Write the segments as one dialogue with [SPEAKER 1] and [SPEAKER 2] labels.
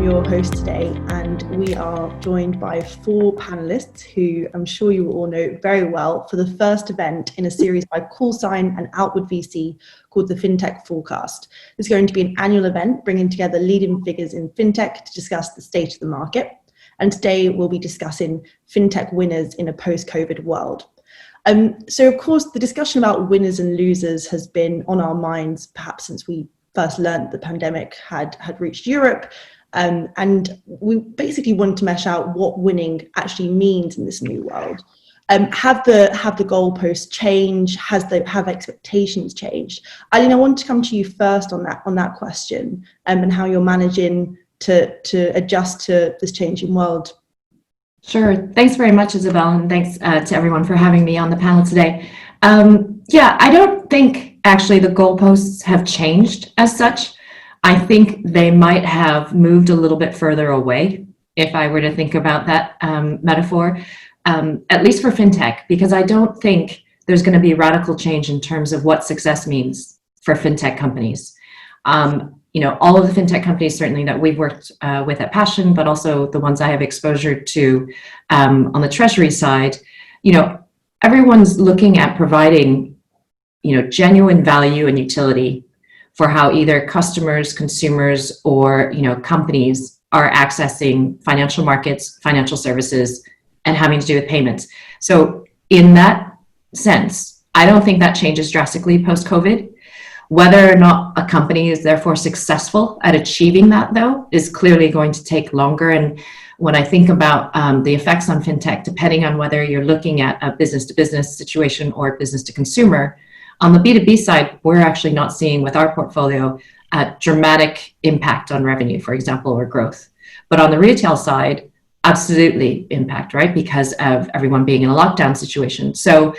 [SPEAKER 1] your host today, and we are joined by four panelists who I'm sure you will all know very well for the first event in a series by Callsign and Outward VC called the FinTech Forecast. It's going to be an annual event bringing together leading figures in FinTech to discuss the state of the market. And today we'll be discussing FinTech winners in a post-COVID world. So of course, the discussion about winners and losers has been on our minds perhaps since we first learned the pandemic had reached Europe. And we basically wanted to mesh out what winning actually means in this new world. Have the goalposts changed? Have expectations changed? Eileen, I want to come to you first on that question, and how you're managing to adjust to this changing world.
[SPEAKER 2] Sure. Thanks very much, Isabel, and thanks to everyone for having me on the panel today. I don't think actually the goalposts have changed as such. I think they might have moved a little bit further away, if I were to think about that metaphor, at least for FinTech, because I don't think there's going to be radical change in terms of what success means for FinTech companies. All of the FinTech companies certainly that we've worked with at Passion, but also the ones I have exposure to on the treasury side, everyone's looking at providing, genuine value and utility for how either customers, consumers, or companies are accessing financial markets, financial services, and having to do with payments. So in that sense, I don't think that changes drastically post-COVID. Whether or not a company is therefore successful at achieving that, though, is clearly going to take longer. And when I think about the effects on FinTech, depending on whether you're looking at a business-to-business situation or business-to-consumer, on the B2B side, we're actually not seeing with our portfolio a dramatic impact on revenue, for example, or growth. But on the retail side, absolutely impact, right? Because of everyone being in a lockdown situation. So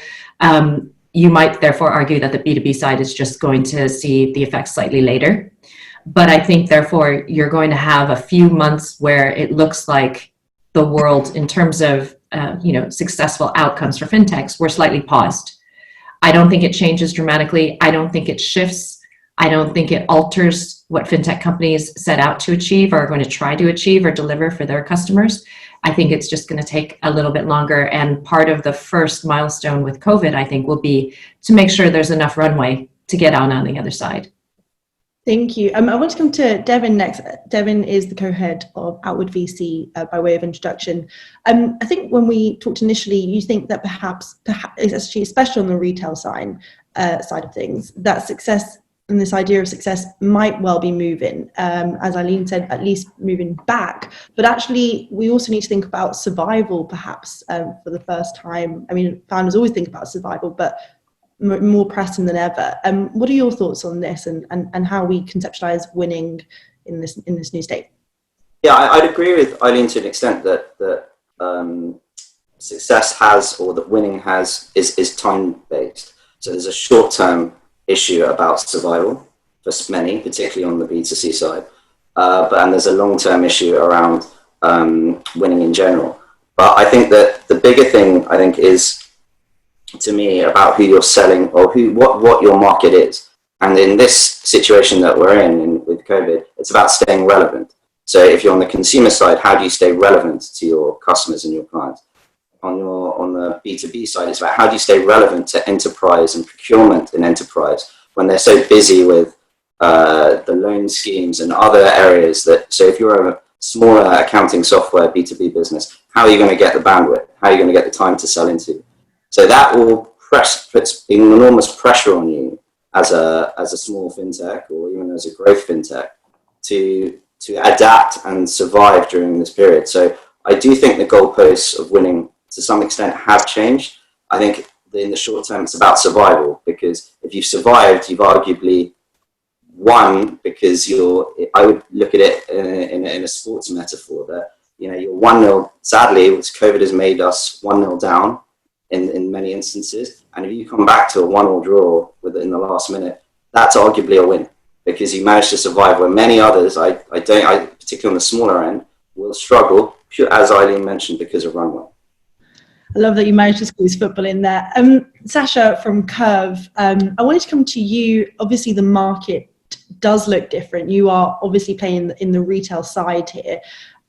[SPEAKER 2] you might therefore argue that the B2B side is just going to see the effects slightly later. But I think therefore you're going to have a few months where it looks like the world in terms of successful outcomes for FinTechs, we're slightly paused. I don't think it changes dramatically. I don't think it shifts. I don't think it alters what FinTech companies set out to achieve or are going to try to achieve or deliver for their customers. I think it's just going to take a little bit longer. And part of the first milestone with COVID, I think, will be to make sure there's enough runway to get on the other side.
[SPEAKER 1] Thank you. I want to come to Devin next. Devin is the co-head of Outward VC by way of introduction. I think when we talked initially, you think that perhaps especially on the retail side of things, that success and this idea of success might well be moving, as Eileen said, at least moving back. But actually, we also need to think about survival, perhaps, for the first time. I mean, founders always think about survival, but more pressing than ever. What are your thoughts on this and how we conceptualize winning in this new state?
[SPEAKER 3] Yeah, I'd agree with Eileen to an extent that success has, or that winning has, is time-based. So there's a short-term issue about survival for many, particularly on the B2C side, and there's a long-term issue around winning in general. But I think that the bigger thing, is, to me, about who you're selling or what your market is. And in this situation that we're in with COVID, it's about staying relevant. So if you're on the consumer side, how do you stay relevant to your customers and your clients? On the B2B side, it's about how do you stay relevant to enterprise and procurement in enterprise when they're so busy with the loan schemes and other areas so if you're a smaller accounting software B2B business, how are you going to get the bandwidth? How are you going to get the time to sell into? So that will puts enormous pressure on you as a small FinTech or even as a growth FinTech to adapt and survive during this period. So I do think the goalposts of winning to some extent have changed. I think in the short term, it's about survival, because if you've survived, you've arguably won, because I would look at it in a sports metaphor that, you're 1-0, sadly, COVID has made us 1-0 down in many instances. And if you come back to a 1-1 draw within the last minute, that's arguably a win, because you managed to survive where many others, particularly on the smaller end, will struggle, as Eileen mentioned, because of runway.
[SPEAKER 1] I love that you managed to squeeze football in there. Sasha from Curve, I wanted to come to you. Obviously, the market does look different. You are obviously playing in the retail side here.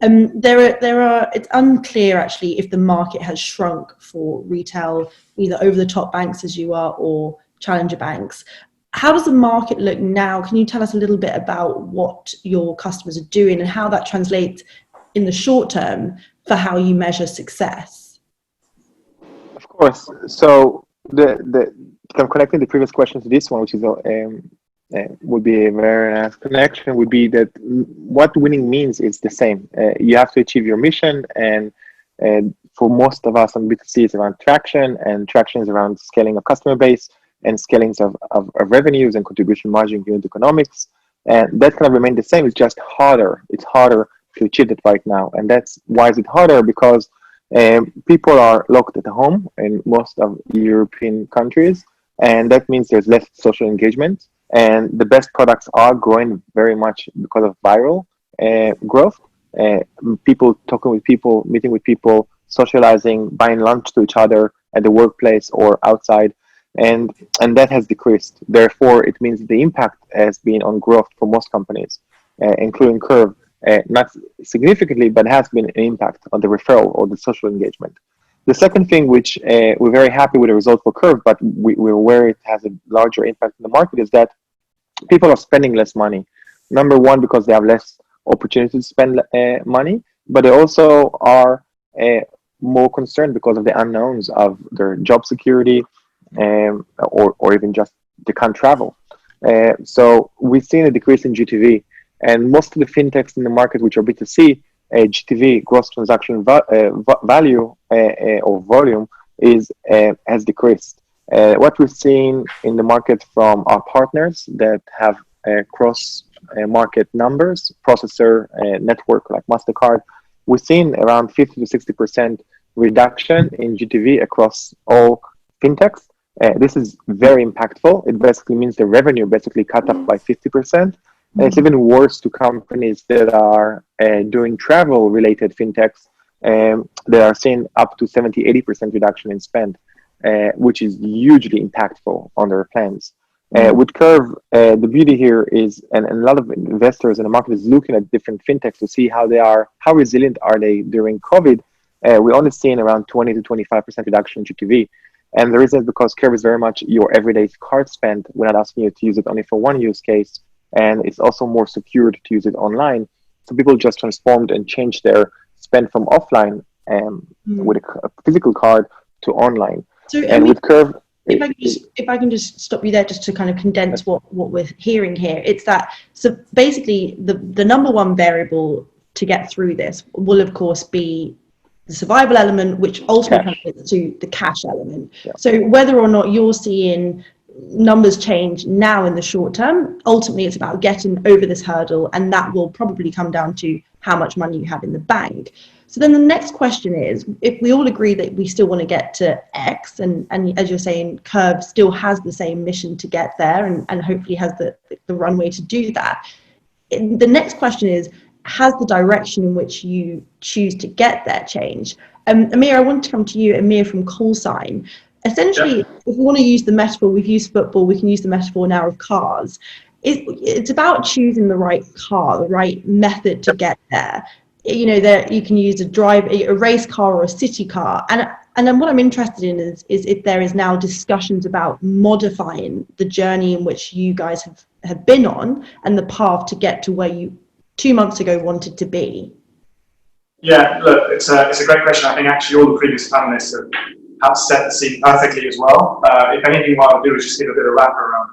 [SPEAKER 1] It's unclear actually if the market has shrunk for retail, either over the top banks as you are or challenger banks. How does the market look now? Can you tell us a little bit about what your customers are doing and how that translates in the short term for how you measure success?
[SPEAKER 4] Of course. So the kind of connecting the previous question to this one, which is would be a very nice connection, would be that what winning means is the same. You have to achieve your mission, and for most of us on B2C, it's around traction, and traction is around scaling of customer base and scaling of revenues and contribution margin unit economics. And that kind of remain the same. It's just harder. It's harder to achieve it right now. And that's why is it harder? Because people are locked at home in most of European countries, and that means there's less social engagement. And the best products are growing very much because of viral growth. People talking with people, meeting with people, socializing, buying lunch to each other at the workplace or outside, and that has decreased. Therefore, it means the impact has been on growth for most companies, including Curve, not significantly, but has been an impact on the referral or the social engagement. The second thing, which we're very happy with the result for Curve, but we're aware it has a larger impact in the market, is that people are spending less money. Number one, because they have less opportunity to spend money, but they also are more concerned because of the unknowns of their job security, or even just they can't travel. So we've seen a decrease in GTV, and most of the fintechs in the market, which are B2C, GTV, gross transaction value or volume, has decreased. What we've seen in the market from our partners that have cross market numbers, processor network like MasterCard, we've seen around 50 to 60% reduction in GTV across all fintechs. This is very impactful. It basically means the revenue basically cut off by 50%. And it's even worse to companies that are doing travel-related fintechs that are seeing up to 70, 80% reduction in spend, which is hugely impactful on their plans. With Curve, the beauty here is, and a lot of investors in the market is looking at different fintechs to see how resilient are they during COVID. We're only seeing around 20 to 25% reduction in GTV. And the reason is because Curve is very much your everyday card spend. We're not asking you to use it only for one use case. And it's also more secured to use it online. So people just transformed and changed their spend from offline with a physical card to online.
[SPEAKER 1] So,
[SPEAKER 4] and with Curve,
[SPEAKER 1] if I can just stop you there, just to kind of condense what we're hearing here, it's that, so basically the number one variable to get through this will of course be the survival element, which ultimately comes to the cash element. Yeah. So whether or not you're seeing numbers change now in the short term, ultimately it's about getting over this hurdle, and that will probably come down to how much money you have in the bank. So then the next question is, if we all agree that we still want to get to X, and as you're saying, Curve still has the same mission to get there, and hopefully has the runway to do that. The next question is, has the direction in which you choose to get there changed? Amir, I want to come to you, Amir from Callsign. Essentially, if we want to use the metaphor, we've used football, we can use the metaphor now of cars. It's about choosing the right car, the right method to get there. You know, that you can use a race car or a city car. And then what I'm interested in is if there is now discussions about modifying the journey in which you guys have been on and the path to get to where you 2 months ago wanted to be.
[SPEAKER 5] Yeah, look, it's a great question. I think actually all the previous panelists have set the scene perfectly as well. If anything, what I'll do is just give a bit of wrap around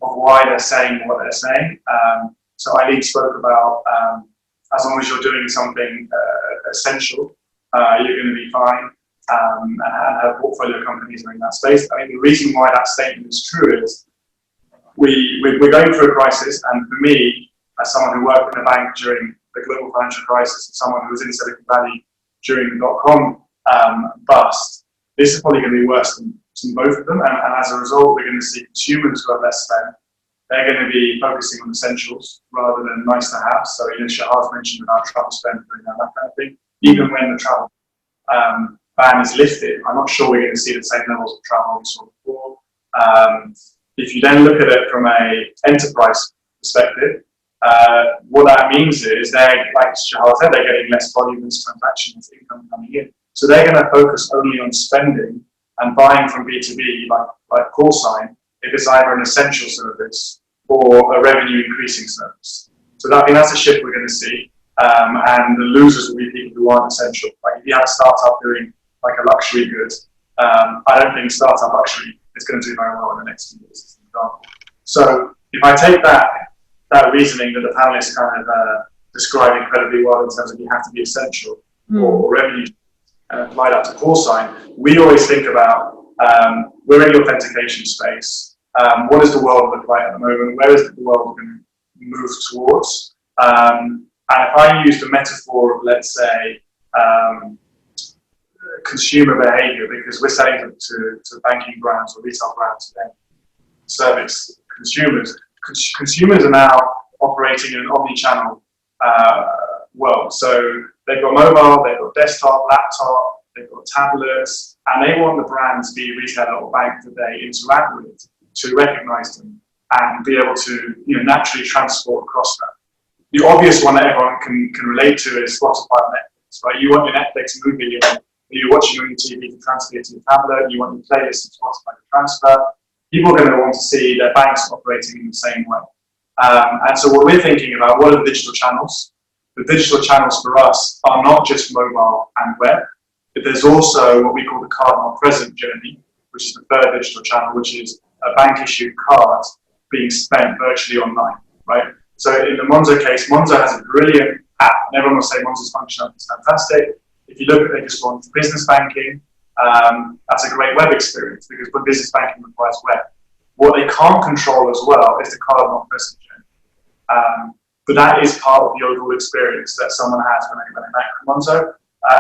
[SPEAKER 5] of why they're saying what they're saying. So Eileen spoke about as long as you're doing something essential, you're going to be fine, and have portfolio companies are in that space. I think the reason why that statement is true is we're going through a crisis, and for me, as someone who worked in a bank during the global financial crisis, and someone who was in Silicon Valley during the dot-com bust, this is probably going to be worse than both of them, and as a result, we're going to see consumers who have less spend. They're going to be focusing on essentials rather than nice to have. So, Shahaz mentioned about travel spend and that kind of thing. Even when the travel ban is lifted, I'm not sure we're going to see the same levels of travel we saw before. If you then look at it from an enterprise perspective. What that means is they're, like Shahar said, they're getting less volume of transactions, income coming in. So they're going to focus only on spending and buying from B2B, like call sign, if it's either an essential service or a revenue increasing service. So I think that's a shift we're going to see. And the losers will be people who aren't essential. Like if you have a startup doing like a luxury good, I don't think startup luxury is going to do very well in the next few years, as an example. So if I take that reasoning that the panelists kind of described incredibly well in terms of you have to be essential or revenue, and apply that to call sign, we always think about we're in the authentication space. What does the world look like at the moment? Where is the world going to move towards? And if I use the metaphor of, let's say, consumer behavior, because we're selling to banking brands or retail brands today, service consumers. Consumers are now operating in an omni-channel world. So they've got mobile, they've got desktop, laptop, they've got tablets, and they want the brand to be a retailer or bank that they interact with to recognize them and be able to naturally transport across that. The obvious one that everyone can relate to is Spotify and Netflix, right? You want your Netflix movie and you're watching on your TV to transfer it to your tablet, you want your playlist to Spotify to transfer. People are going to want to see their banks operating in the same way. And so what we're thinking about, what are the digital channels? The digital channels for us are not just mobile and web, but there's also what we call the card not present journey, which is the third digital channel, which is a bank issued card being spent virtually online, right? So in the Monzo case, Monzo has a brilliant app, and everyone will say Monzo's functionality is fantastic. If you look at, they just want business banking, that's a great web experience because business banking requires web. What they can't control as well is the card not present journey. But that is part of the overall experience that someone has when they bank with Monzo.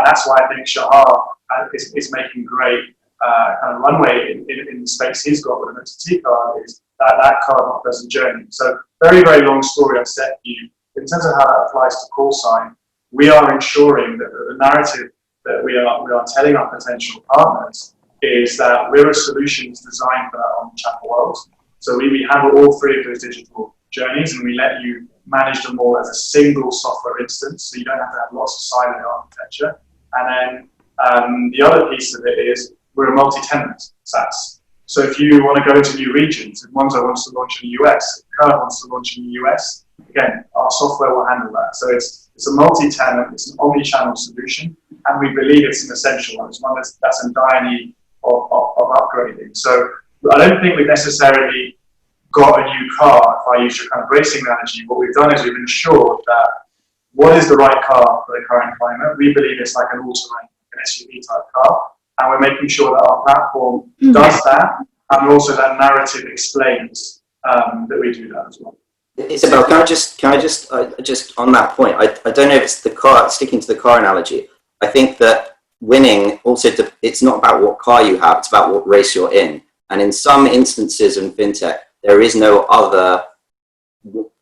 [SPEAKER 5] That's why I think Shahar is making great kind of runway in the space he's got with an OTT card, is that card not present journey. So very, very long story I've set for you. In terms of how that applies to call sign, we are ensuring that the narrative that we are telling our potential partners is that we're a solutions designed for that omnichannel world. So we handle all three of those digital journeys and we let you manage them all as a single software instance, so you don't have to have lots of siloed architecture. And then the other piece of it is we're a multi-tenant SaaS. So if you want to go into new regions, if Monzo wants to launch in the US, if Curve wants to launch in the US, again, our software will handle that. So it's a multi-tenant, it's an omni-channel solution, and we believe it's an essential one. It's one that's in dire need of upgrading. So I don't think we've necessarily got a new car, if I use your kind of racing analogy. What we've done is we've ensured that what is the right car for the current climate? We believe it's like an all-terrain, an SUV type car, and we're making sure that our platform does that, and also that narrative explains that we do that as well.
[SPEAKER 3] Isabel, can I just on that point? I don't know if it's the car. Sticking to the car analogy, I think that winning also it's not about what car you have; it's about what race you're in. And in some instances in fintech, there is no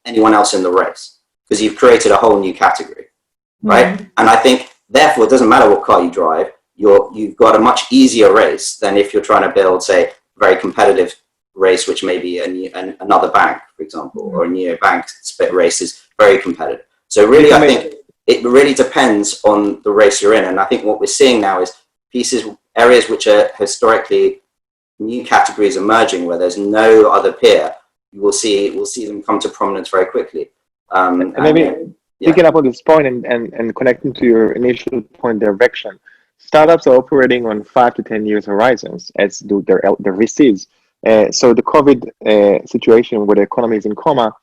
[SPEAKER 3] anyone else in the race because you've created a whole new category, right? And I think therefore it doesn't matter what car you drive. You've got a much easier race than if you're trying to build, say, a very competitive race, which may be another bank, for example, or a neobank split race is very competitive. So really, I think it really depends on the race you're in. And I think what we're seeing now is areas which are historically new categories emerging where there's no other peer. We'll see them come to prominence very quickly.
[SPEAKER 4] And maybe picking up on this point and connecting to your initial point, direction. Startups are operating on 5 to 10 years horizons, as do their VCs. So the COVID situation where the economy is in coma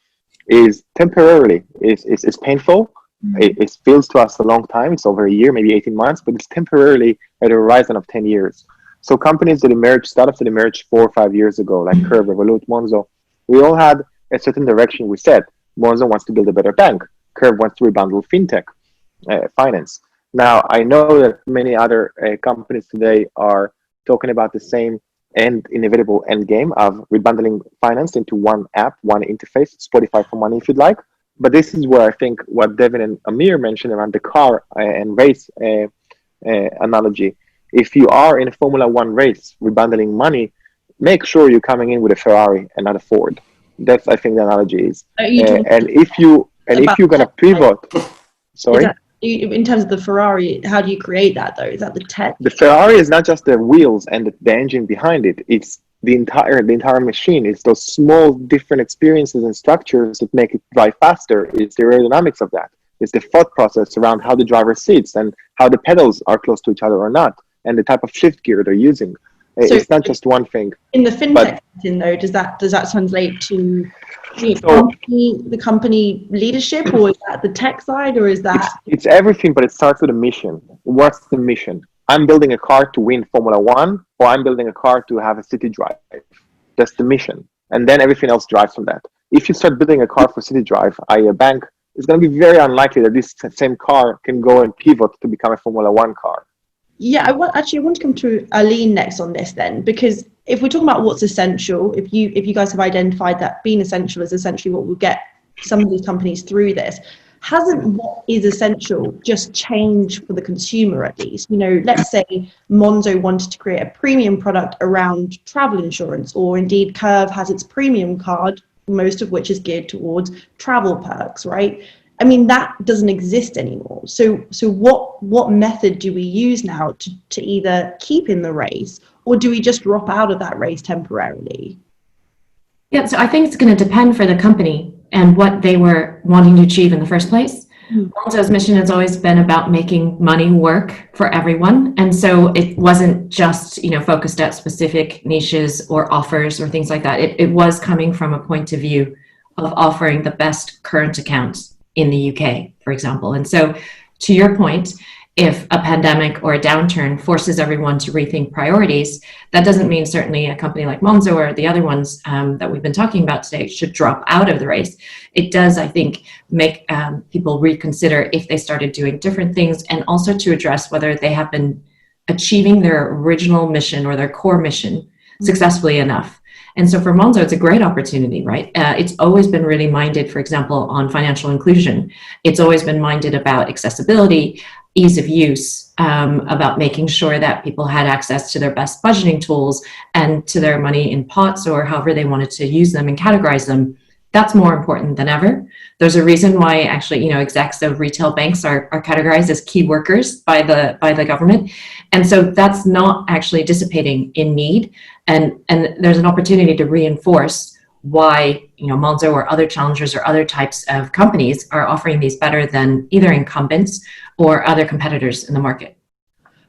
[SPEAKER 4] is temporarily, it's painful. It feels to us a long time. It's over a year, maybe 18 months, but it's temporarily at a horizon of 10 years. So startups that emerged 4 or 5 years ago, like Curve, Revolut, Monzo, we all had a certain direction we set. Monzo wants to build a better bank. Curve wants to rebundle fintech, finance. Now, I know that many other companies today are talking about the same inevitable end game of rebundling finance into one app, one interface, Spotify for money if you'd like. But this is where I think what Devin and Amir mentioned around the car and race analogy. If you are in a Formula One race rebundling money, make sure you're coming in with a Ferrari and not a Ford. That's, I think, the analogy is.
[SPEAKER 1] Are you talking
[SPEAKER 4] And if you're gonna pivot, sorry.
[SPEAKER 1] In terms of the Ferrari, how do you create that though? Is that the tech?
[SPEAKER 4] The Ferrari is not just the wheels and the engine behind it. It's the entire machine. It's those small different experiences and structures that make it drive faster. It's the aerodynamics of that. It's the thought process around how the driver sits and how the pedals are close to each other or not, and the type of shift gear they're using. So it's not just one thing.
[SPEAKER 1] In the fintech setting, though, does that translate to the company leadership, or is that the tech side, or is that?
[SPEAKER 4] It's everything, but it starts with a mission. What's the mission? I'm building a car to win Formula One, or I'm building a car to have a city drive. That's the mission, and then everything else drives from that. If you start building a car for city drive, i.e. a bank, it's going to be very unlikely that this same car can go and pivot to become a Formula One car.
[SPEAKER 1] Yeah, I want to come to Aline next on this then, because if we're talking about what's essential, if you guys have identified that being essential is essentially what will get some of these companies through this, hasn't what is essential just changed for the consumer at least? You know, let's say Monzo wanted to create a premium product around travel insurance, or indeed Curve has its premium card, most of which is geared towards travel perks, right? I mean, that doesn't exist anymore. So what method do we use now to either keep in the race, or do we just drop out of that race temporarily?
[SPEAKER 2] Yeah, so I think it's going to depend for the company and what they were wanting to achieve in the first place. Monzo's mission has always been about making money work for everyone. And so it wasn't just, focused at specific niches or offers or things like that. It was coming from a point of view of offering the best current accounts in the UK, for example. And so to your point, if a pandemic or a downturn forces everyone to rethink priorities, that doesn't mean certainly a company like Monzo or the other ones that we've been talking about today should drop out of the race. It does, I think, make people reconsider if they started doing different things, and also to address whether they have been achieving their original mission or their core mission successfully enough. And so for Monzo, it's a great opportunity, right? It's always been really minded, for example, on financial inclusion. It's always been minded about accessibility, ease of use, about making sure that people had access to their best budgeting tools and to their money in pots or however they wanted to use them and categorize them. That's more important than ever. There's a reason why actually, execs of retail banks are categorized as key workers by the government. And so that's not actually dissipating in need. And there's an opportunity to reinforce why, Monzo or other challengers or other types of companies are offering these better than either incumbents or other competitors in the market.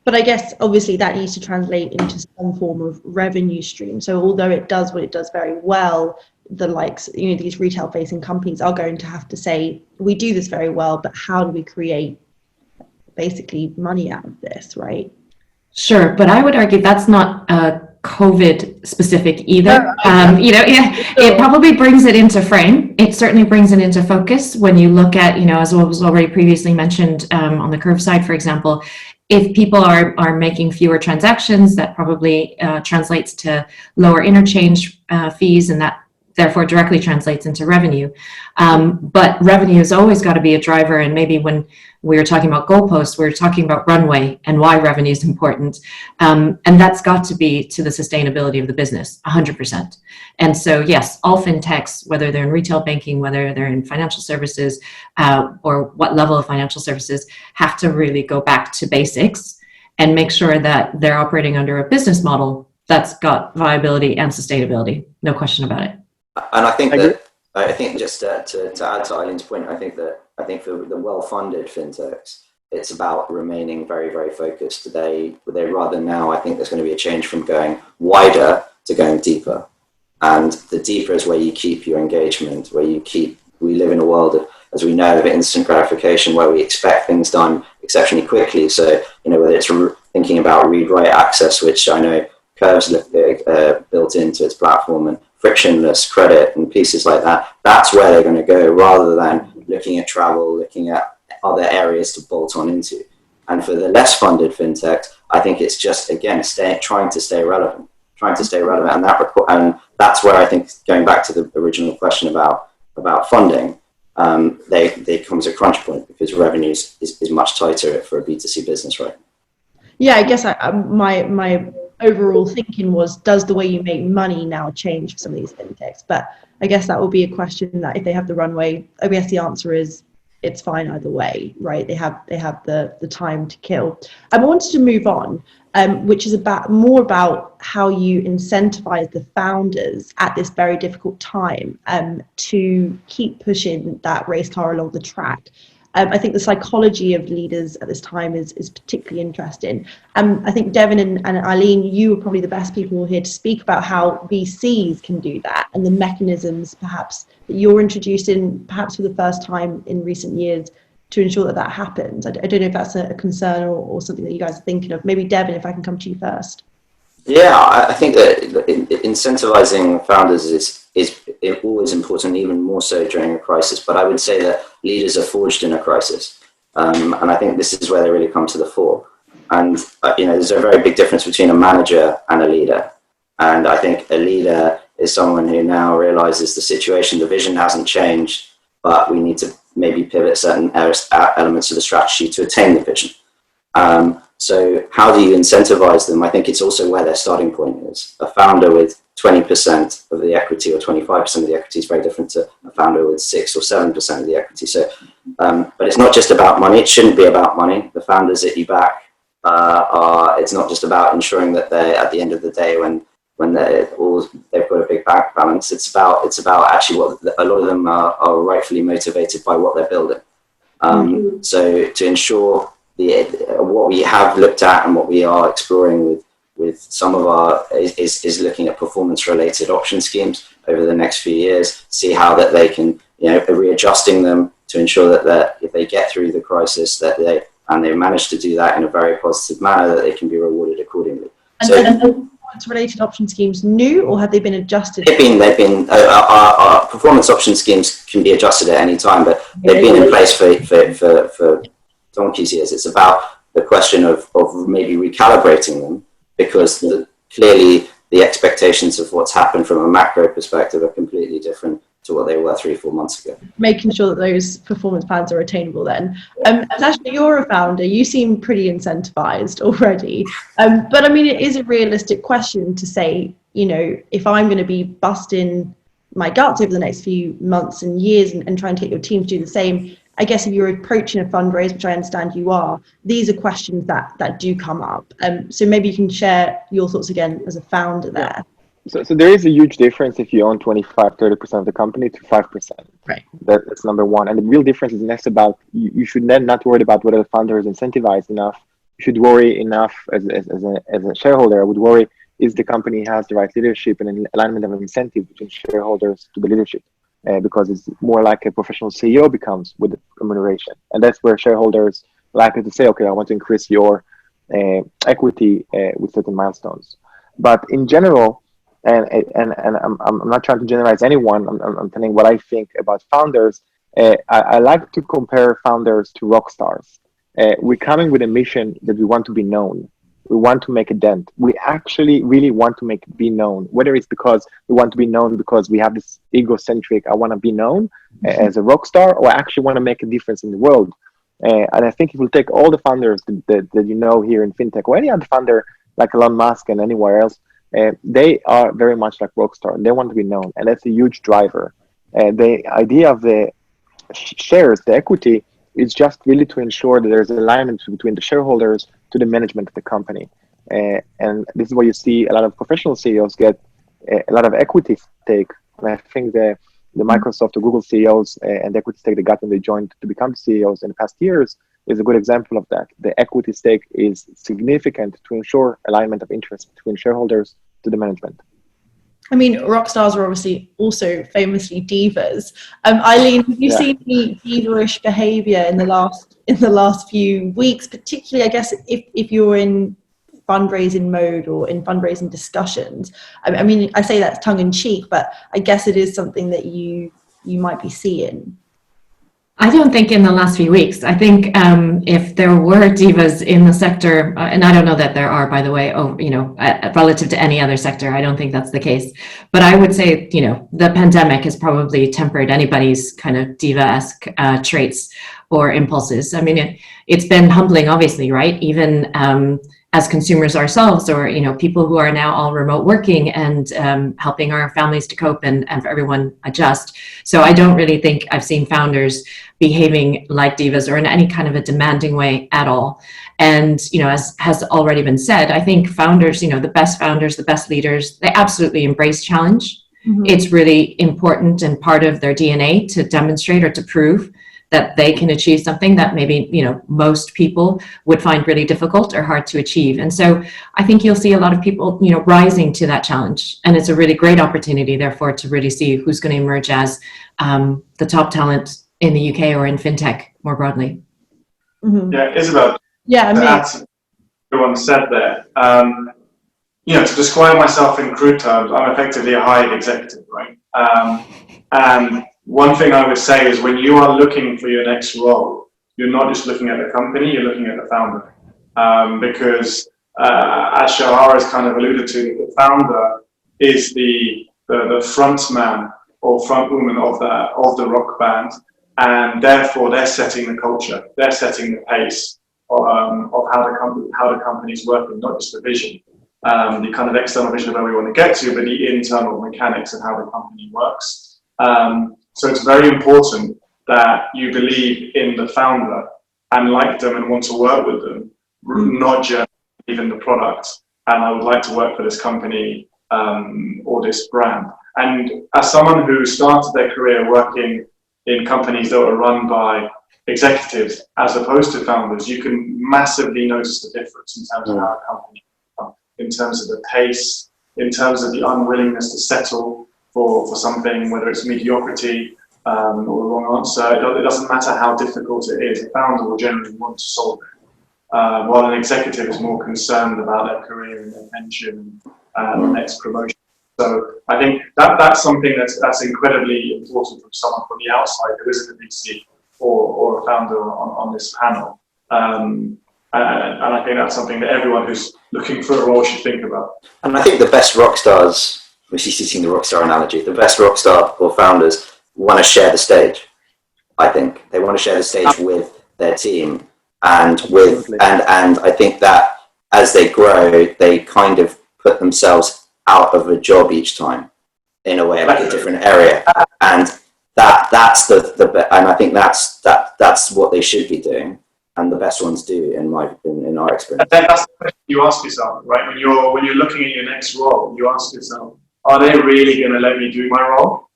[SPEAKER 1] But I guess obviously that needs to translate into some form of revenue stream. So although it does what it does very well, the likes, these retail facing companies are going to have to say, we do this very well, but how do we create basically money out of this, right?
[SPEAKER 2] Sure, but I would argue that's not COVID specific either. It probably brings it into frame. It certainly brings it into focus when you look at, as was already previously mentioned on the Curve side, for example, if people are making fewer transactions, that probably translates to lower interchange fees, and that therefore directly translates into revenue. But revenue has always got to be a driver. And maybe when we were talking about goalposts, we were talking about runway and why revenue is important. And that's got to be to the sustainability of the business, 100%. And so, yes, all fintechs, whether they're in retail banking, whether they're in financial services, or what level of financial services, have to really go back to basics and make sure that they're operating under a business model that's got viability and sustainability. No question about it.
[SPEAKER 3] And I think just to add to Eileen's point, I think for the well-funded fintechs, it's about remaining very, very focused. They rather now, I think there's going to be a change from going wider to going deeper. And the deeper is where you keep your engagement, we live in a world of, as we know, of instant gratification, where we expect things done exceptionally quickly. So, whether it's thinking about read-write access, which I know Curve's built into its platform, and frictionless credit and pieces like that, that's where they're going to go, rather than looking at travel, looking at other areas to bolt on into. And for the less funded fintechs, I think it's just, again, trying to stay relevant. And that's where I think, going back to the original question about funding, they come as a crunch point, because revenues is much tighter for a B2C business, right?
[SPEAKER 1] Yeah, I guess my overall thinking was, does the way you make money now change for some of these fintechs? But I guess that will be a question that if they have the runway, I guess the answer is it's fine either way, right? They have the time to kill. I wanted to move on, which is more about how you incentivize the founders at this very difficult time to keep pushing that race car along the track. I think the psychology of leaders at this time is particularly interesting. I think Devin and Eileen, you are probably the best people here to speak about how VCs can do that and the mechanisms perhaps that you're introducing perhaps for the first time in recent years to ensure that happens. I don't know if that's a concern or something that you guys are thinking of. Maybe Devin, if I can come to you first.
[SPEAKER 3] Yeah, I think that incentivizing founders is always important, even more so during a crisis. But I would say that leaders are forged in a crisis, and I think this is where they really come to the fore. And there's a very big difference between a manager and a leader. And I think a leader is someone who now realizes the situation, the vision hasn't changed, but we need to maybe pivot certain elements of the strategy to attain the vision. So how do you incentivize them? I think it's also where their starting point is. A founder with 20% of the equity or 25% of the equity is very different to a founder with 6 or 7% of the equity. So, but it's not just about money. It shouldn't be about money. The founders that you back it's not just about ensuring that they're at the end of the day when they've got a big bank balance. It's about actually what a lot of them are rightfully motivated by what they're building. So to ensure what we have looked at and what we are exploring with some of our is looking at performance related option schemes over the next few years, see how that they can readjusting them to ensure that if they get through the crisis that they manage to do that in a very positive manner, that they can be rewarded accordingly.
[SPEAKER 1] And performance related option schemes new, or have they been adjusted?
[SPEAKER 3] They've been our performance option schemes can be adjusted at any time, but they've been in place for donkey's years. It's about the question of maybe recalibrating them, because clearly the expectations of what's happened from a macro perspective are completely different to what they were 3-4 months ago.
[SPEAKER 1] Making sure that those performance plans are attainable then. Natasha, you're a founder, you seem pretty incentivized already. But I mean, it is a realistic question to say, if I'm going to be busting my guts over the next few months and years and trying to get your team to do the same, I guess if you're approaching a fundraise, which I understand you are, these are questions that do come up. So maybe you can share your thoughts again as a founder there.
[SPEAKER 4] So there is a huge difference if you own 25-30% of the company to 5%.
[SPEAKER 1] Right.
[SPEAKER 4] That's number one. And the real difference is less about, you should then not worry about whether the founder is incentivized enough. You should worry enough as a shareholder. I would worry, is the company has the right leadership and an alignment of incentive between shareholders to the leadership. Because it's more like a professional CEO becomes with the remuneration. And that's where shareholders likely to say, okay, I want to increase your equity with certain milestones. But in general, and I'm not trying to generalize anyone, I'm telling what I think about founders. I like to compare founders to rock stars. We're coming with a mission that we want to be known. We want to make a dent. We actually really want to be known, whether it's because we want to be known because we have this egocentric, I want to be known as a rock star, or I actually want to make a difference in the world. And I think if we take all the founders that here in FinTech, or any other founder like Elon Musk and anywhere else, they are very much like rock star. They want to be known, and that's a huge driver. The idea of the shares, the equity, is just really to ensure that there's alignment between the shareholders to the management of the company. And this is where you see a lot of professional CEOs get a lot of equity stake. And I think the Microsoft or Google CEOs and the equity stake they got when they joined to become CEOs in the past years is a good example of that. The equity stake is significant to ensure alignment of interest between shareholders to the management.
[SPEAKER 1] I mean, rock stars are obviously also famously divas. Eileen, have you seen any diva-ish behaviour in the last few weeks, particularly, I guess, if you're in fundraising mode or in fundraising discussions? I mean, I say that's tongue in cheek, but I guess it is something that you might be seeing.
[SPEAKER 2] I don't think in the last few weeks. I think if there were divas in the sector, and I don't know that there are, by the way, relative to any other sector, I don't think that's the case. But I would say, the pandemic has probably tempered anybody's kind of diva-esque traits or impulses. I mean, it's been humbling, obviously, right? Even as consumers ourselves, or people who are now all remote working and helping our families to cope and for everyone adjust. So I don't really think I've seen founders behaving like divas or in any kind of a demanding way at all. And as has already been said, I think founders, the best leaders, they absolutely embrace challenge. Mm-hmm. It's really important and part of their DNA to demonstrate or to prove that they can achieve something that maybe most people would find really difficult or hard to achieve. And so I think you'll see a lot of people rising to that challenge, and it's a really great opportunity therefore to really see who's going to emerge as the top talent in the UK or in fintech more broadly.
[SPEAKER 5] Mm-hmm. Yeah, Isabel.
[SPEAKER 1] Yeah, I mean,
[SPEAKER 5] everyone said there. To describe myself in crude terms, I'm effectively a hired executive, right? And one thing I would say is when you are looking for your next role, you're not just looking at the company, you're looking at the founder. Because as Shahar has kind of alluded to, the founder is the front man or front woman of the rock band, and therefore they're setting the culture, they're setting the pace of how the company's working, not just the vision, the kind of external vision of where we want to get to, but the internal mechanics of how the company works. So it's very important that you believe in the founder and like them and want to work with them, not just even the product. And I would like to work for this company or this brand. And as someone who started their career working in companies that were run by executives as opposed to founders, you can massively notice the difference in terms of how a company, in terms of the pace, in terms of the unwillingness to settle for something, whether it's mediocrity or the wrong answer. It doesn't matter how difficult it is, a founder will generally want to solve it, while an executive is more concerned about their career and their pension and the next promotion. So I think that's something that's incredibly important from someone from the outside who isn't a VC or a founder on this panel. And I think that's something that everyone who's looking for a role should think about.
[SPEAKER 3] And I think the best rock stars, which is using the rock star analogy, the best rock star or founders want to share the stage. I think they want to share the stage with their team and I think that as they grow, they kind of put themselves out of a job each time in a way, like a different area, and that's the and I think that's what they should be doing, and the best ones do in our experience.
[SPEAKER 5] And then that's the question you ask yourself, right? When you're looking at your next role, you ask yourself, are they really going to let me do my role?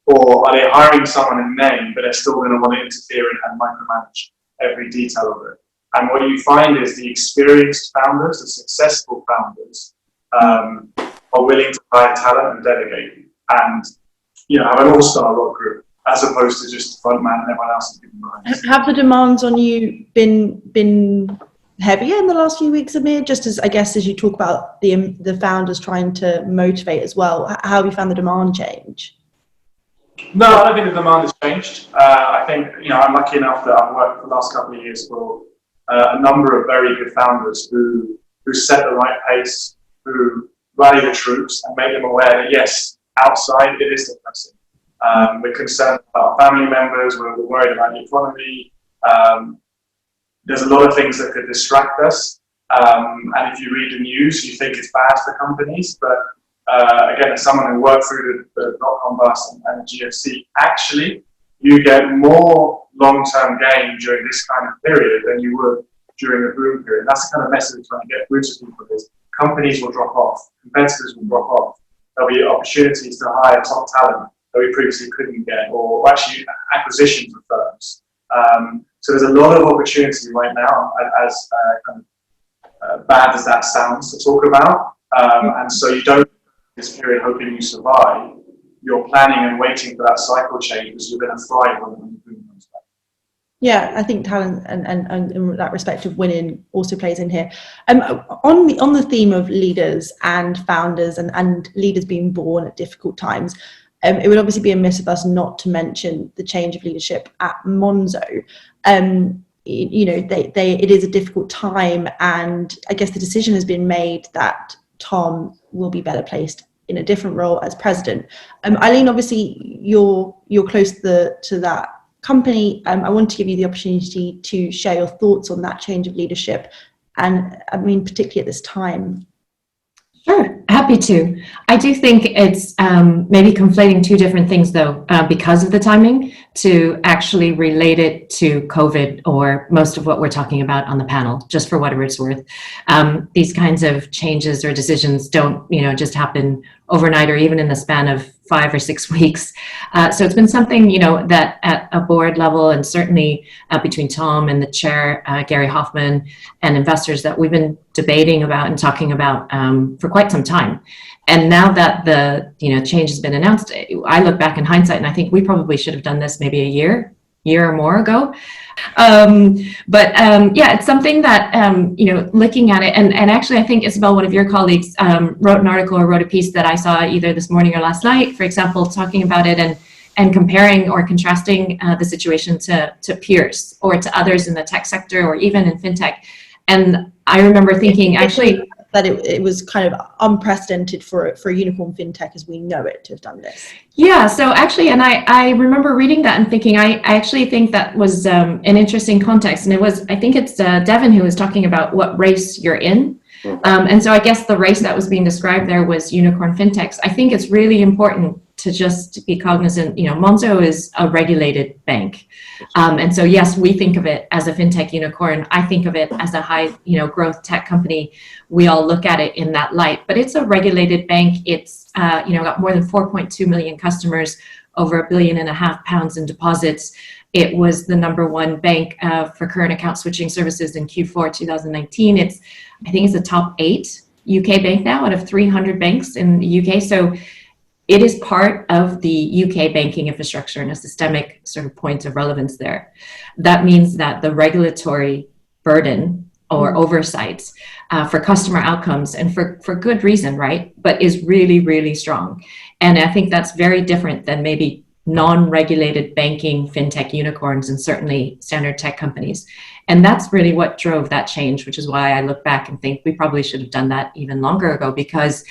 [SPEAKER 5] Or are they hiring someone in name, but they're still going to want to interfere and micromanage every detail of it? And what you find is the experienced founders, the successful founders, are willing to hire talent and delegate and have an all-star rock group as opposed to just the front man and everyone else is giving behind.
[SPEAKER 1] Have the demands on you been heavier in the last few weeks, Amir? Just as, I guess, as you talk about the founders trying to motivate as well, how have you found the demand change?
[SPEAKER 5] No, I don't think the demand has changed. I think, I'm lucky enough that I've worked for the last couple of years for a number of very good founders who set the right pace, who rally the troops and make them aware that, yes, outside it is depressing. We're concerned about our family members, we're worried about the economy. There's a lot of things that could distract us. And if you read the news, you think it's bad for companies. But again, as someone who worked through the dot-com bust and the GFC, actually, you get more long-term gain during this kind of period than you would during the boom period. That's the kind of message we're trying to get through to people is companies will drop off, competitors will drop off. There'll be opportunities to hire top talent that we previously couldn't get, or actually acquisitions of firms. So there's a lot of opportunity right now, as kind of bad as that sounds to talk about. And so you don't this period hoping you survive. You're planning and waiting for that cycle change because you're going to thrive when the boom comes back.
[SPEAKER 1] Yeah, I think talent and in that respect of winning also plays in here. On the theme of leaders and founders and leaders being born at difficult times, it would obviously be amiss of us not to mention the change of leadership at Monzo. It is a difficult time, and I guess the decision has been made that Tom will be better placed in a different role as president. Eileen, obviously you're close to that company. I want to give you the opportunity to share your thoughts on that change of leadership And I mean, particularly at this time.
[SPEAKER 2] Sure, happy to. I do think it's maybe conflating two different things, though, because of the timing, to actually relate it to COVID or most of what we're talking about on the panel, just for whatever it's worth. These kinds of changes or decisions don't, just happen overnight or even in the span of 5 or 6 weeks. So it's been something, that at a board level and certainly between Tom and the chair, Gary Hoffman, and investors that we've been debating about and talking about for quite some time. And now that the change has been announced, I look back in hindsight and I think we probably should have done this maybe a year or more ago. Yeah, it's something that, looking at it, and actually I think Isabel, one of your colleagues, wrote an article or wrote a piece that I saw either this morning or last night, for example, talking about it and comparing or contrasting the situation to peers or to others in the tech sector or even in FinTech. And I remember thinking actually
[SPEAKER 1] that it was kind of unprecedented for a unicorn FinTech as we know it to have done this.
[SPEAKER 2] Yeah, so actually, and I remember reading that and thinking, I actually think that was an interesting context. And I think it's Devin who was talking about what race you're in. And so I guess the race that was being described there was unicorn FinTechs. I think it's really important to just be cognizant, Monzo is a regulated bank. And so, yes, we think of it as a FinTech unicorn. I think of it as a high, growth tech company. We all look at it in that light, but it's a regulated bank. It's, got more than 4.2 million customers, over £1.5 billion in deposits. It was the #1 bank for current account switching services in Q4 2019. I think it's the top 8 UK bank now out of 300 banks in the UK. So it is part of the UK banking infrastructure and a systemic sort of point of relevance there. That means that the regulatory burden or oversight for customer outcomes, and for good reason, right, but is really, really strong. And I think that's very different than maybe non-regulated banking FinTech unicorns and certainly standard tech companies. And that's really what drove that change, which is why I look back and think we probably should have done that even longer ago, because,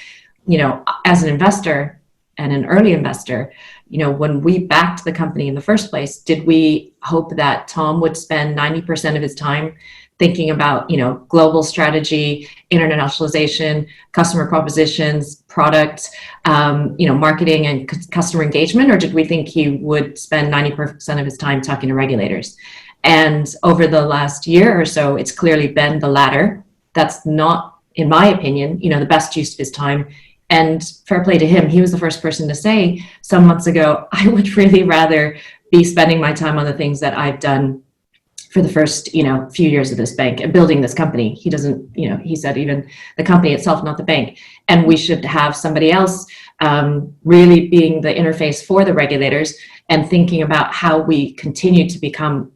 [SPEAKER 2] as an investor, and an early investor, when we backed the company in the first place, did we hope that Tom would spend 90% of his time thinking about, global strategy, internationalization, customer propositions, product, marketing and customer engagement? Or did we think he would spend 90% of his time talking to regulators? And over the last year or so, it's clearly been the latter. That's not, in my opinion, the best use of his time. And fair play to him, he was the first person to say some months ago, I would really rather be spending my time on the things that I've done for the first, few years of this bank and building this company. He doesn't, he said even the company itself, not the bank. And we should have somebody else really being the interface for the regulators and thinking about how we continue to become,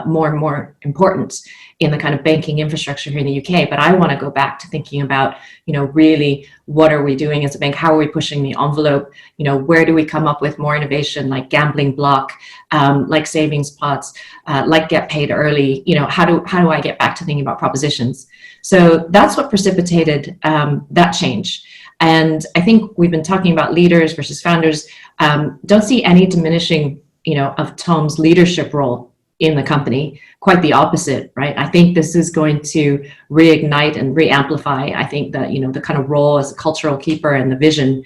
[SPEAKER 2] more and more important in the kind of banking infrastructure here in the UK. But I want to go back to thinking about, really what are we doing as a bank? How are we pushing the envelope? Where do we come up with more innovation like gambling block, like savings pots, like get paid early? How do I get back to thinking about propositions? So that's what precipitated that change. And I think we've been talking about leaders versus founders. Don't see any diminishing, of Tom's leadership role in the company. Quite the opposite, right? I think this is going to reignite and re-amplify, I think, that, the kind of role as a cultural keeper and the vision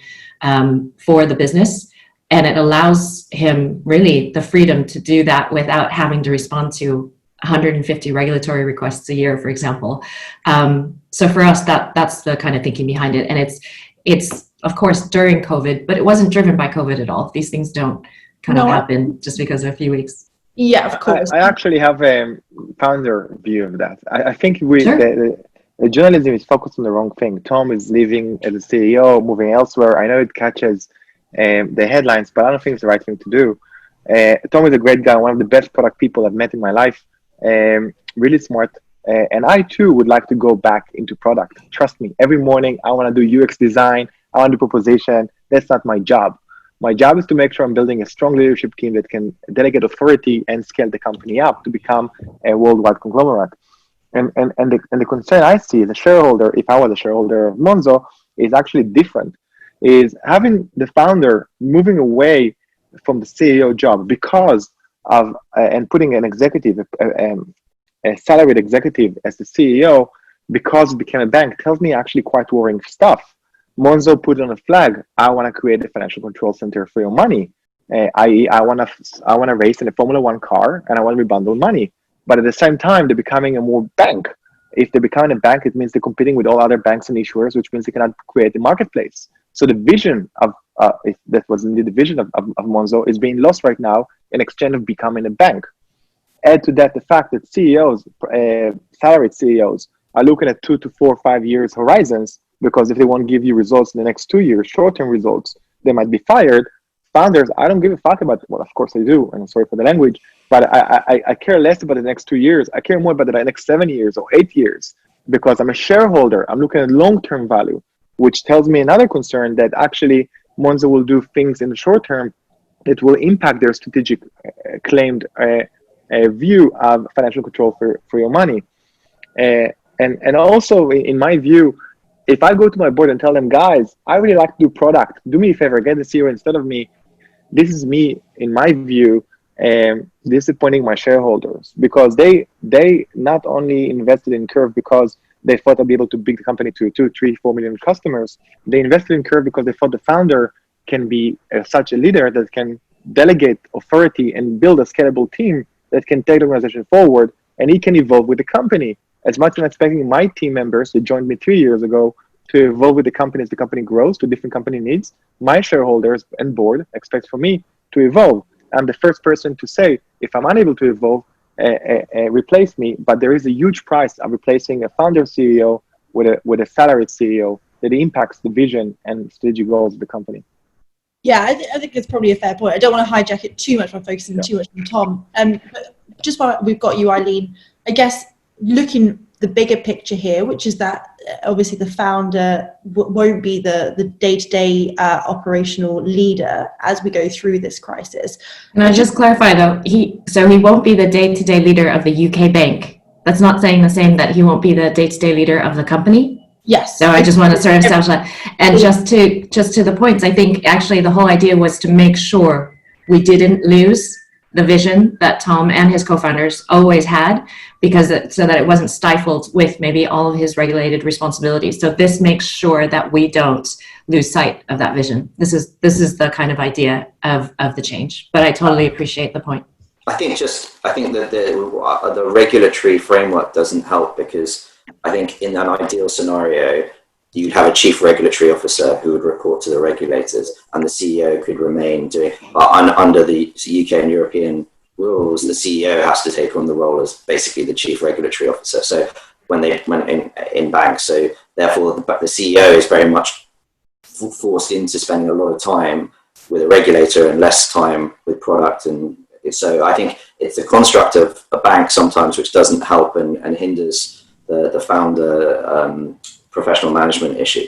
[SPEAKER 2] for the business. And it allows him really the freedom to do that without having to respond to 150 regulatory requests a year, for example. So for us, that's the kind of thinking behind it. And it's of course during COVID, but it wasn't driven by COVID at all. These things don't happen just because of a few weeks.
[SPEAKER 1] Yeah, of course.
[SPEAKER 4] I actually have a founder view of that. I think
[SPEAKER 2] Sure.
[SPEAKER 4] the journalism is focused on the wrong thing. Tom is leaving as a CEO, moving elsewhere. I know it catches the headlines, but I don't think it's the right thing to do. Tom is a great guy, one of the best product people I've met in my life. Really smart. And I too would like to go back into product. Trust me, every morning I want to do UX design. I want to do proposition. That's not my job. My job is to make sure I'm building a strong leadership team that can delegate authority and scale the company up to become a worldwide conglomerate. And the concern I see as a shareholder, if I was a shareholder of Monzo, is actually different. Is having the founder moving away from the CEO job because of and putting an executive a salaried executive as the CEO because it became a bank tells me actually quite worrying stuff. Monzo put on a flag, I want to create a financial control center for your money. I.e., I want to race in a Formula One car and I want to rebundle money. But at the same time, they're becoming a more bank. If they're becoming a bank, it means they're competing with all other banks and issuers, which means they cannot create a marketplace. So the vision of, if that was indeed the vision of Monzo, is being lost right now in exchange of becoming a bank. Add to that the fact that CEOs, salaried CEOs, are looking at 2 to 4 or 5 years horizons, because if they won't give you results in the next 2 years, short-term results, they might be fired. Founders, I don't give a fuck about, well, of course I do, and I'm sorry for the language, but I care less about the next 2 years. I care more about the next 7 years or 8 years, because I'm a shareholder. I'm looking at long-term value, which tells me another concern that actually Monzo will do things in the short term that will impact their strategic claimed view of financial control for your money. And also, in my view, if I go to my board and tell them, guys, I really like to do product, do me a favor, get the CEO instead of me, this is me, in my view, disappointing my shareholders, because they not only invested in Curve because they thought they'd be able to build the company to 2, 3, 4 million customers. They invested in Curve because they thought the founder can be such a leader that can delegate authority and build a scalable team that can take the organization forward, and he can evolve with the company. As much as I'm expecting my team members who joined me 3 years ago to evolve with the company as the company grows to different company needs, my shareholders and board expect from me to evolve. I'm the first person to say, if I'm unable to evolve, replace me, but there is a huge price of replacing a founder CEO with a salaried CEO that impacts the vision and strategic goals of the company.
[SPEAKER 1] Yeah, I think it's probably a fair point. I don't want to hijack it too much by focusing too much on Tom. But just while we've got you, Eileen, I guess looking the bigger picture here, which is that obviously the founder won't be the day-to-day operational leader as we go through this crisis.
[SPEAKER 2] Can I just clarify though? He won't be the day-to-day leader of the UK bank. That's not saying the same that he won't be the day-to-day leader of the company.
[SPEAKER 1] Yes.
[SPEAKER 2] So I just want to sort of establish that. And just to the points, I think actually the whole idea was to make sure we didn't lose the vision that Tom and his co-founders always had, so that it wasn't stifled with maybe all of his regulated responsibilities. So this makes sure that we don't lose sight of that vision. This is the kind of idea of the change. But I totally appreciate the point.
[SPEAKER 3] I think that the regulatory framework doesn't help, because I think in an ideal scenario, you'd have a chief regulatory officer who would report to the regulators, and the CEO could remain doing, under the UK and European rules, the CEO has to take on the role as basically the chief regulatory officer. So when in banks, so therefore the CEO is very much forced into spending a lot of time with a regulator and less time with product. And so I think it's the construct of a bank sometimes which doesn't help and hinders the founder professional management issue.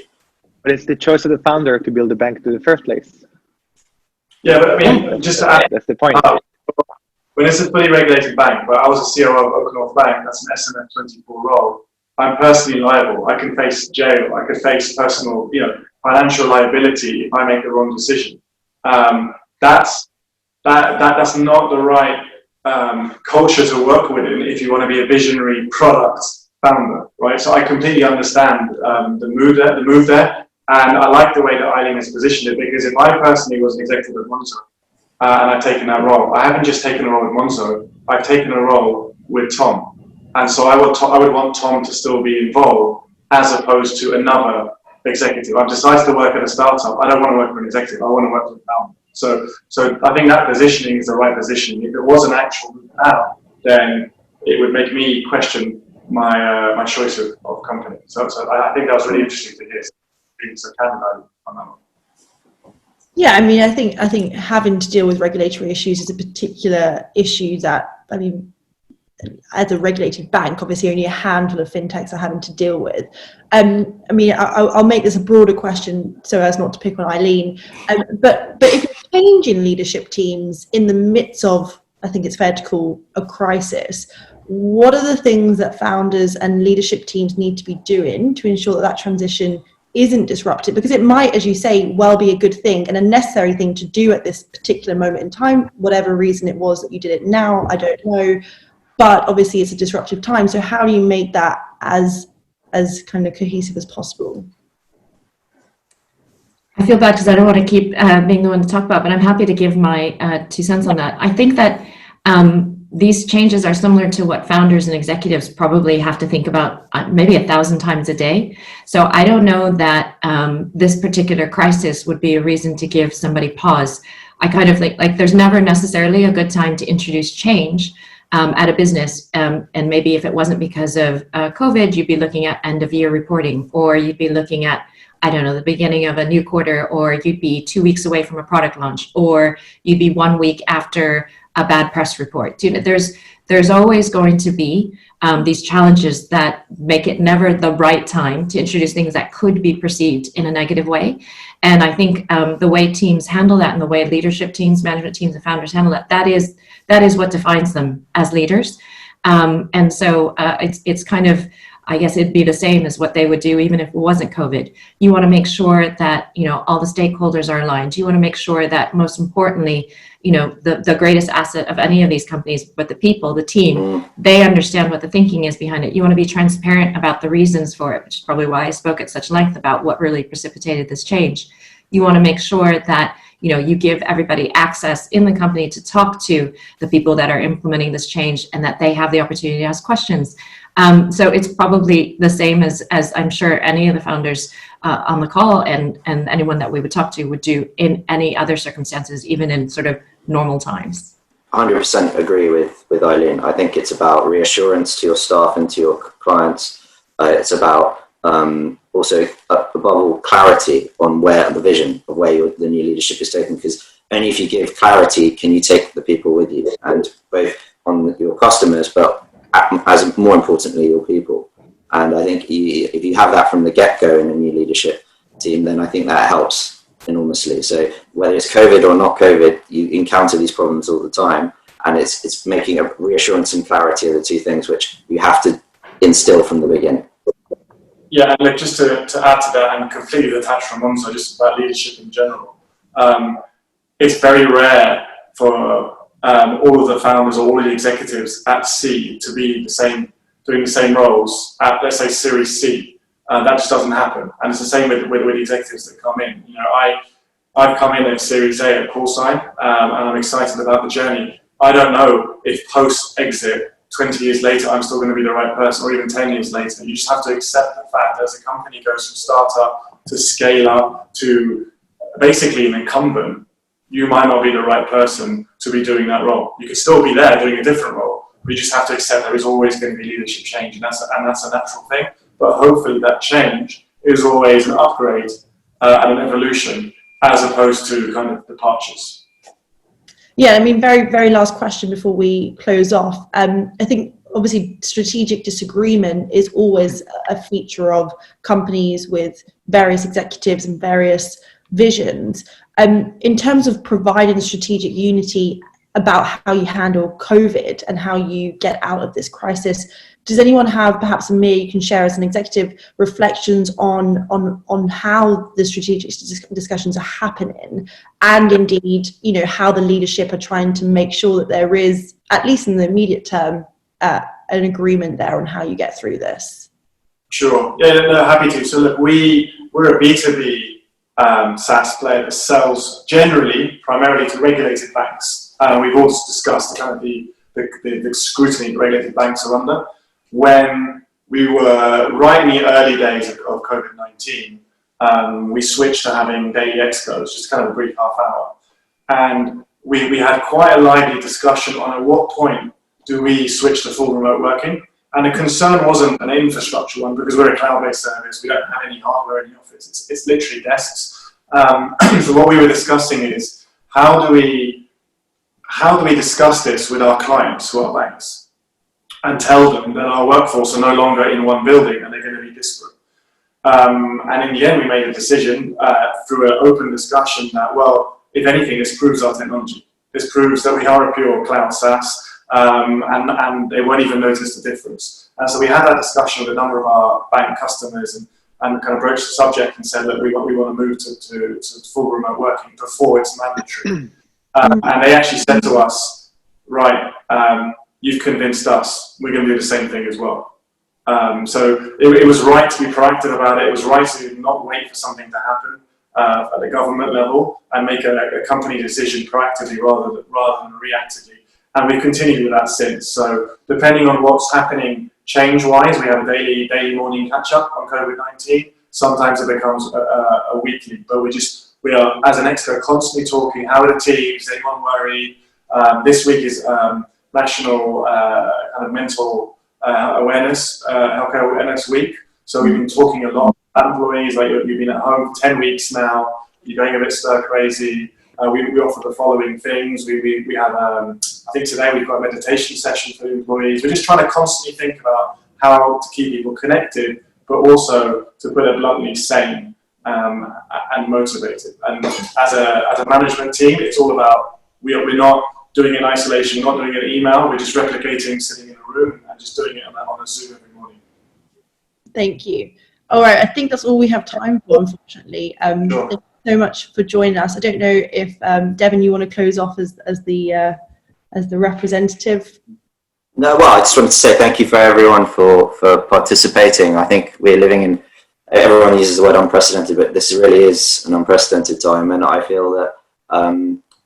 [SPEAKER 3] But
[SPEAKER 4] it's the choice of the founder to build the bank in the first place.
[SPEAKER 5] Yeah, but I mean, just to add,
[SPEAKER 4] that's the point.
[SPEAKER 5] When it's a fully regulated bank, where I was a COO of Oak North Bank, that's an SMF 24 role, I'm personally liable. I can face jail. I could face personal, financial liability if I make the wrong decision. That's not the right culture to work within if you want to be a visionary product founder, right? So I completely understand the move there, and I like the way that Eileen has positioned it, because if I personally was an executive at Monzo and I'd taken that role, I haven't just taken a role at Monzo, I've taken a role with Tom, and so I would want Tom to still be involved as opposed to another executive. I've decided to work at a startup. I don't want to work for an executive. I want to work for a founder. So I think that positioning is the right position. If it was an actual move out, then it would make me question my choice of company. So I think that was really interesting to hear. Being so candid on that one.
[SPEAKER 1] Yeah, I mean, I think having to deal with regulatory issues is a particular issue that, I mean, as a regulated bank, obviously only a handful of fintechs are having to deal with. I mean, I'll make this a broader question so as not to pick on Eileen. But if you're changing leadership teams in the midst of, I think it's fair to call, a crisis, what are the things that founders and leadership teams need to be doing to ensure that transition isn't disrupted? Because it might, as you say, well be a good thing and a necessary thing to do at this particular moment in time, whatever reason it was that you did it now, I don't know. but obviously it's a disruptive time. So how do you make that as kind of cohesive as possible?
[SPEAKER 2] I feel bad because I don't want to keep being the one to talk about, but I'm happy to give my 2 cents on that. I think that these changes are similar to what founders and executives probably have to think about maybe 1,000 times a day. So I don't know that this particular crisis would be a reason to give somebody pause. I kind of think like there's never necessarily a good time to introduce change at a business. And maybe if it wasn't because of COVID, you'd be looking at end of year reporting, or you'd be looking at, I don't know, the beginning of a new quarter, or you'd be 2 weeks away from a product launch, or you'd be 1 week after a bad press report. You know, there's always going to be these challenges that make it never the right time to introduce things that could be perceived in a negative way. And I think the way teams handle that, and the way leadership teams, management teams, and founders handle that, that is what defines them as leaders. And so it's kind of, I guess it'd be the same as what they would do even if it wasn't COVID. You want to make sure that, you know, all the stakeholders are aligned. You want to make sure that, most importantly, you know, the greatest asset of any of these companies, but the people, the team, they understand what the thinking is behind it. You want to be transparent about the reasons for it, which is probably why I spoke at such length about what really precipitated this change. You want to make sure that, you know, you give everybody access in the company to talk to the people that are implementing this change, and that they have the opportunity to ask questions. So it's probably the same as I'm sure any of the founders on the call and anyone that we would talk to would do in any other circumstances, even in sort of normal times.
[SPEAKER 3] 100% agree with Eileen. I think it's about reassurance to your staff and to your clients. It's about also, above all, clarity on where the vision of where the new leadership is taken, because only if you give clarity can you take the people with you, and both on your customers, but as more importantly, your people. And I think if you have that from the get-go in a new leadership team, then I think that helps enormously. So whether it's COVID or not COVID, you encounter these problems all the time, and it's making a reassurance and clarity are the two things which you have to instill from the beginning.
[SPEAKER 5] Yeah, and like just to add to that, and completely detached from Monzo, just about leadership in general, it's very rare for all of the founders or all of the executives at C to be doing the same roles at, let's say, Series C. That just doesn't happen, and it's the same with the executives that come in. You know, I've come in at Series A at CallSign, and I'm excited about the journey. I don't know if post-exit, 20 years later, I'm still going to be the right person, or even 10 years later. You just have to accept the fact that as a company goes from startup to scale up to basically an incumbent, you might not be the right person to be doing that role. You could still be there doing a different role. We just have to accept there is always going to be leadership change, and that's a natural thing. But hopefully that change is always an upgrade and an evolution, as opposed to kind of departures.
[SPEAKER 1] Yeah, I mean, very, very last question before we close off. I think obviously strategic disagreement is always a feature of companies with various executives and various visions. In terms of providing strategic unity about how you handle COVID and how you get out of this crisis, does anyone have, perhaps Amir, you can share as an executive, reflections on how the strategic discussions are happening, and indeed, you know, how the leadership are trying to make sure that there is, at least in the immediate term, an agreement there on how you get through this?
[SPEAKER 5] Sure. Yeah, no, happy to. So look, we're a B2B SaaS player that sells generally, primarily to regulated banks. We've also discussed kind of the scrutiny regulated banks are under. When we were right in the early days of COVID-19, we switched to having daily excos, just kind of a brief half hour. And we had quite a lively discussion on at what point do we switch to full remote working. And the concern wasn't an infrastructure one, because we're a cloud-based service. We don't have any hardware in the office. It's literally desks. So what we were discussing is how do we discuss this with our clients, who are banks, and tell them that our workforce are no longer in one building and they're going to be disparate. And in the end, we made a decision through an open discussion that, well, if anything, this proves our technology. This proves that we are a pure cloud SaaS, and they won't even notice the difference. And so we had that discussion with a number of our bank customers and kind of broached the subject and said that we want to move to full remote working before it's mandatory. And they actually said to us, right, you've convinced us, we're going to do the same thing as well. So it was right to be proactive about it. It was right to not wait for something to happen at the government level and make a company decision proactively rather than reactively. And we've continued with that since. So depending on what's happening change-wise, we have a daily morning catch-up on COVID-19. Sometimes it becomes a weekly, but we are, as an exco, constantly talking, how are the teams, anyone worried? This week is National kind of Mental Awareness, Healthcare Awareness Week. So we've been talking a lot about employees, like you've been at home for 10 weeks now, you're going a bit stir crazy. We offer the following things. We have, I think today we've got a meditation session for employees. We're just trying to constantly think about how to keep people connected, but also, to put it bluntly, sane and motivated. And as a management team, it's all about, we're not doing it in isolation, not doing it in email, we're just replicating, sitting in a room and just doing it on a Zoom every morning.
[SPEAKER 1] Thank you. All right, I think that's all we have time for, unfortunately.
[SPEAKER 5] Sure.
[SPEAKER 1] Thank you so much for joining us. I don't know if Devin, you want to close off as the representative.
[SPEAKER 3] No, well, I just wanted to say thank you for everyone for participating. I think we're living in, everyone uses the word unprecedented, but this really is an unprecedented time, and I feel that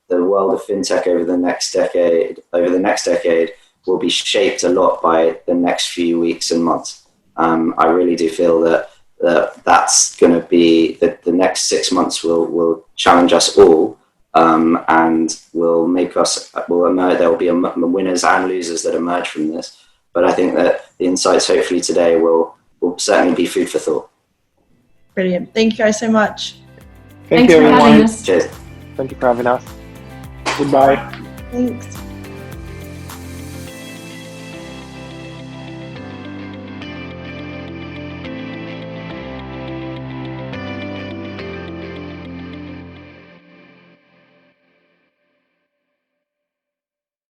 [SPEAKER 3] the world of fintech over the next decade will be shaped a lot by the next few weeks and months. I really do feel that that's going to be, that the next 6 months will challenge us all, and will make us, there will be winners and losers that emerge from this. But I think that the insights hopefully today will certainly be food for thought.
[SPEAKER 1] Brilliant. Thank you guys so much.
[SPEAKER 4] Thank
[SPEAKER 2] Thanks
[SPEAKER 4] you,
[SPEAKER 2] for
[SPEAKER 4] everyone.
[SPEAKER 2] having us.
[SPEAKER 3] Cheers.
[SPEAKER 4] Thank you for having us. Goodbye.
[SPEAKER 1] Thanks.